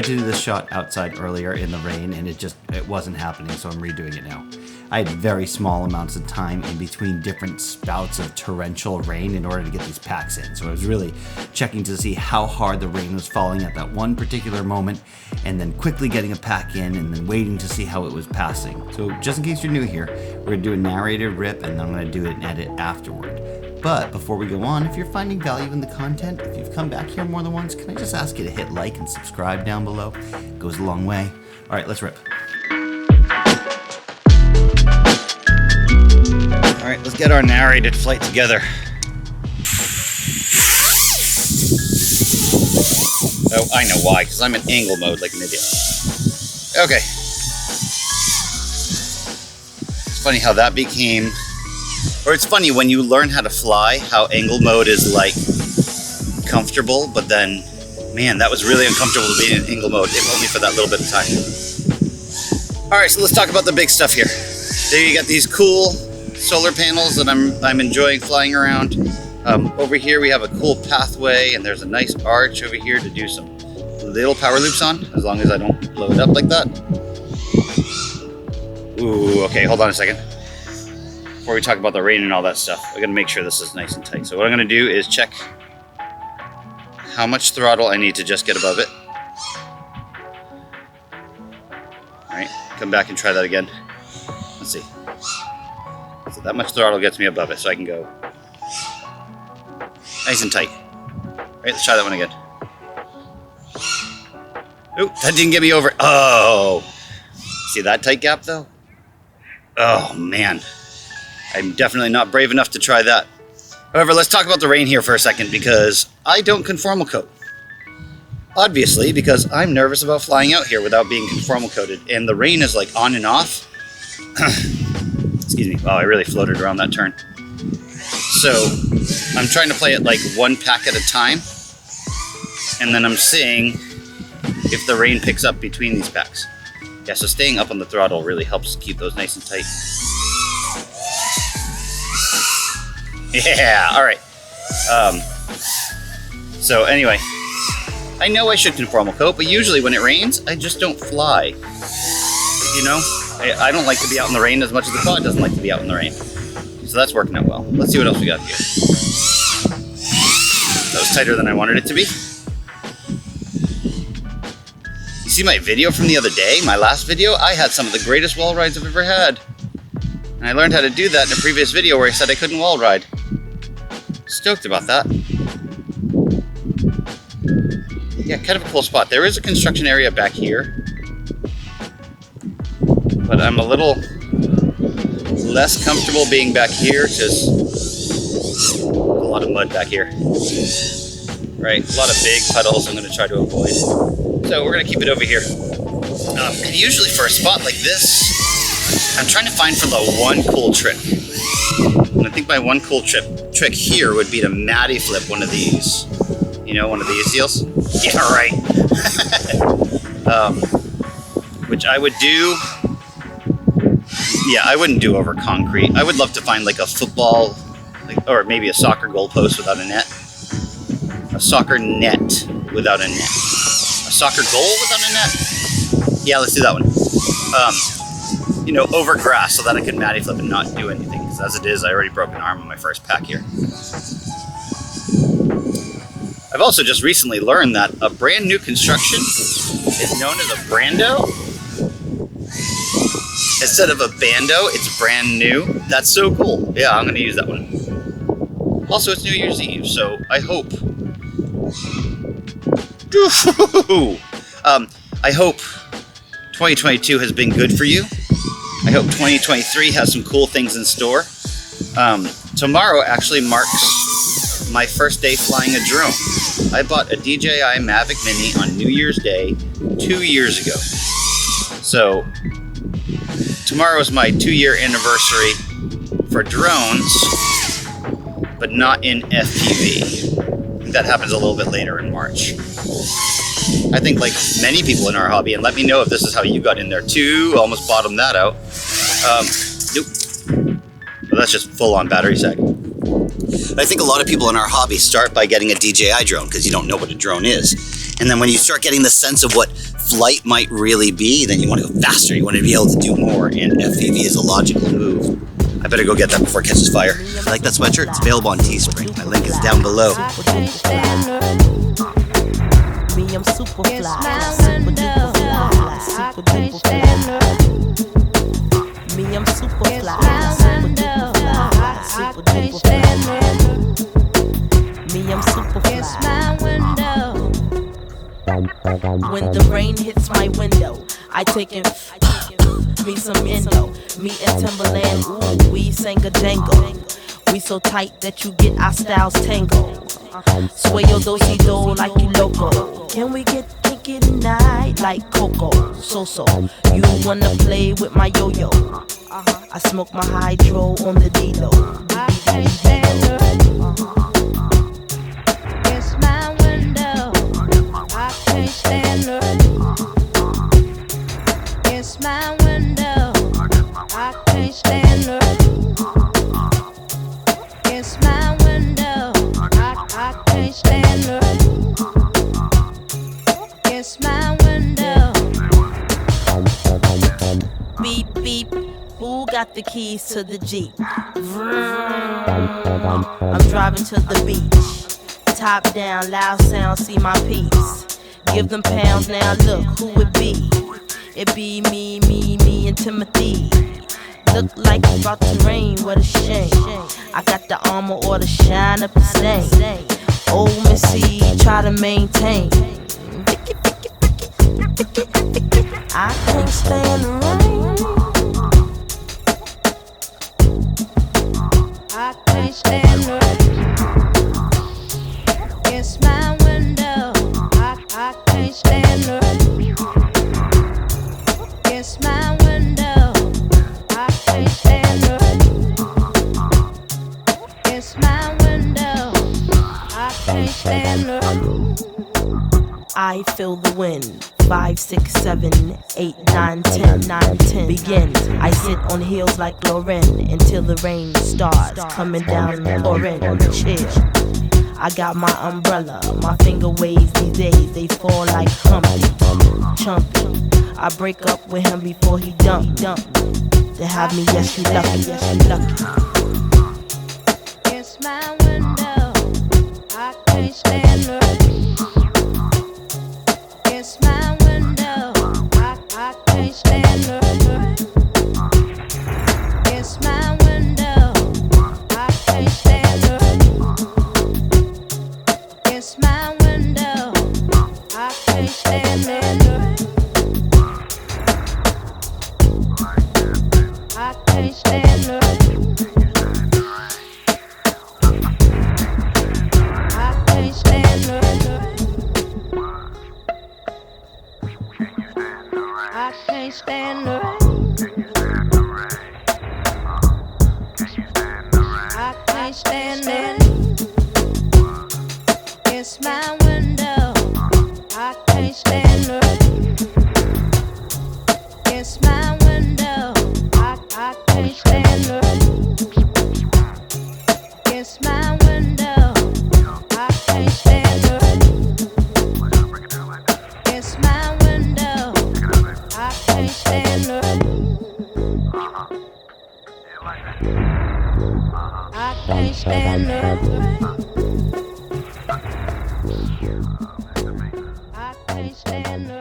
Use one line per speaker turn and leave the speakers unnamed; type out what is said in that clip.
tried to do this shot outside earlier in the rain and it wasn't happening, so I'm redoing it now. I had very small amounts of time in between different spouts of torrential rain in order to get these packs in. So I was really checking to see how hard the rain was falling at that one particular moment, and then quickly getting a pack in and then waiting to see how it was passing. So just in case you're new here, we're gonna do a narrated rip and then I'm gonna do an edit afterward. But before we go on, if you're finding value in the content, if you've come back here more than once, can I just ask you to hit like and subscribe down below? It goes a long way. All right, let's rip. All right, let's get our narrated flight together. Oh, I know why, because I'm in angle mode like an idiot. Okay. It's funny how that became, or it's funny when you learn how to fly, how angle mode is like comfortable, but then, man, that was really uncomfortable to be in angle mode, if only for that little bit of time. All right, so let's talk about the big stuff here. There you got these cool solar panels that I'm enjoying flying around. Over here we have a cool pathway, and there's a nice arch over here to do some little power loops on, as long as I don't blow it up like that. Ooh, okay, hold on a second. Before we talk about the rain and all that stuff, I gotta make sure this is nice and tight. So what I'm gonna do is check how much throttle I need to just get above it. All right, come back and try that again. Let's see. So that much throttle gets me above it, so I can go nice and tight. All right, let's try that one again. Oop, that didn't get me over. Oh, see that tight gap though? Oh man, I'm definitely not brave enough to try that. However, let's talk about the rain here for a second, because I don't conformal coat. Obviously, because I'm nervous about flying out here without being conformal coated, and the rain is like on and off. Excuse me. Wow, I really floated around that turn. So I'm trying to play it like one pack at a time, and then I'm seeing if the rain picks up between these packs. Yeah, so staying up on the throttle really helps keep those nice and tight. Yeah, all right. So anyway, I know I should conformal coat, but usually when it rains, I just don't fly. You know, I don't like to be out in the rain as much as the quad doesn't like to be out in the rain. So that's working out well. Let's see what else we got here. That was tighter than I wanted it to be. You see my video from the other day, my last video? I had some of the greatest wall rides I've ever had. And I learned how to do that in a previous video where I said I couldn't wall ride. Stoked about that. Yeah, kind of a cool spot. There is a construction area back here, but I'm a little less comfortable being back here, because a lot of mud back here. Right, a lot of big puddles I'm going to try to avoid. So we're going to keep it over here. And usually for a spot like this, I'm trying to find for the one cool trick. And I think my one cool trick here would be to Matty flip one of these. You know, one of these deals? Yeah, right. Which I would do. Yeah, I wouldn't do over concrete. I would love to find like a football, or maybe a soccer goalpost without a net. A soccer net without a net. A soccer goal without a net? Yeah, let's do that one. You know, over grass so that I can Matty flip and not do anything. Because as it is, I already broke an arm on my first pack here. I've also just recently learned that a brand new construction is known as a brando. Instead of a bando, it's brand new. That's so cool. Yeah, I'm gonna use that one. Also, it's New Year's Eve, so I hope. I hope 2022 has been good for you. I hope 2023 has some cool things in store. Tomorrow actually marks my first day flying a drone. I bought a DJI Mavic Mini on New Year's Day 2 years ago. So tomorrow is my 2-year anniversary for drones, but not in FPV. I think that happens a little bit later in March. I think like many people in our hobby, and let me know if this is how you got in there too. Almost bottomed that out. Nope. Well, that's just full on battery sag. But I think a lot of people in our hobby start by getting a DJI drone because you don't know what a drone is. And then when you start getting the sense of what flight might really be, then you want to go faster. You want to be able to do more, and FPV is a logical move. I better go get that before it catches fire. If you like that sweatshirt? It's available on Teespring. My link is down below.
Me, I'm super fly, super duper fly, super duper fly. Me, I'm super fly, super duper fly, super duper fly. Me, I'm super fly. When the rain hits my window, I take in me some Indo. Me and Timberland, ooh, we sang a jangle. We so tight that you get our styles tangled. Sway your do-si-do like you loco. Can we get kinky tonight like Coco? So, you wanna play with my yo-yo? I smoke my hydro on the D-Lo. I can't stand her. It's my window. I can't stand her. It's my window. I can't stand her. It's my window. I can't stand her. It's my window. Beep beep. Who got the keys to the Jeep? I'm driving to the beach. Top down, loud sound, see my peeps. Give them pounds now. Look who it be. It be me and Timothy. Look like it's about to rain, what a shame. I got the armor or the shine up the stain. Old Missy, try to maintain. I can't stand the rain. I can't stand the rain. It's my window. I can't stand the rain. It's my window. I can't stand the rain. It's my window. I can't stand the rain. I feel the wind. 5, 6, 7, 8, 9, 10, 9, 10. Begin. I sit on heels like Lauren until the rain starts coming down pouring on the chair. I got my umbrella. My finger waves these days. They fall like Humpty, Chumpy. I break up with him before he dump. To have me, yes you lucky, yes you lucky. It's my window. I can't stand the rain. It's my window. I can't stand the rain. It's my window. I can't stand the rain. It's my window. I can't stand the rain. I can't stand the rain. I can't stand the rain. I can't stand the rain. I can't stand the rain. It's my window. I can't stand the rain. It's my window. I can't stand the rain. It's my window. I can't stand the rain. It's my window. I can't stand the rain. I can't stand the rain. I can't stand the rain.